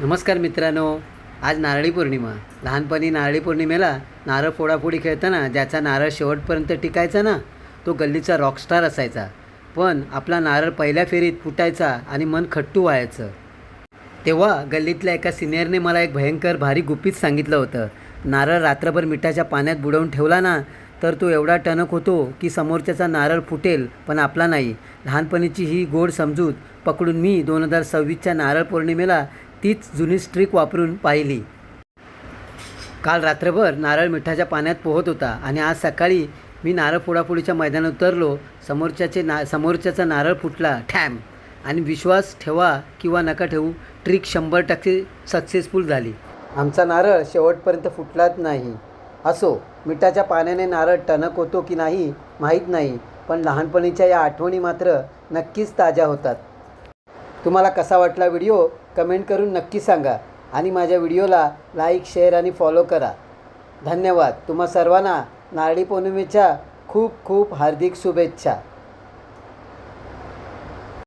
नमस्कार मित्रांनो. आज नारळी पौर्णिमा. लहानपणी नारळी पौर्णिमेला नारळ फोडाफोडी खेळताना ज्याचा नारळ शेवटपर्यंत टिकायचा ना, तो गल्लीचा रॉकस्टार असायचा. पण आपला नारळ पहिल्या फेरीत फुटायचा आणि मन खट्टू व्हायचं. तेव्हा गल्लीतल्या एका सिनियरने मला एक भयंकर भारी गुपित सांगितलं होतं. नारळ रात्रभर मिठाच्या पाण्यात बुडवून ठेवला ना, तर तो एवढा टणक होतो की समोरच्याचा नारळ फुटेल पण आपला नाही. लहानपणीची ही गोड समजूत पकडून मी 2026च्या नारळ पौर्णिमेला तीच जुनी ट्रिक वापरून पाहिली. काल रात्रभर नारळ मिठाच्या पाण्यात पोहत होता आणि आज सकाळी मी नारळ फोडाफोडीच्या मैदानात उतरलो. समोरच्याचा नारळ फुटला ठॅम. आणि विश्वास ठेवा किंवा नका ठेवू, ट्रिक 100% सक्सेसफुल झाली. आमचा नारळ शेवटपर्यंत फुटलाच नाही. असो, मिठाच्या पाण्याने नारळ टणक होतो की नाही माहीत नाही, पण लहानपणीच्या या आठवणी मात्र नक्कीच ताज्या होतात. तुम्हाला कसा वाटला व्हिडिओ कमेंट करून नक्की सांगा आणि माझ्या व्हिडिओला लाईक, शेअर आणि फॉलो करा. धन्यवाद. तुम्हा सर्वांना नारळी पौर्णिमेच्या खूप खूप हार्दिक शुभेच्छा.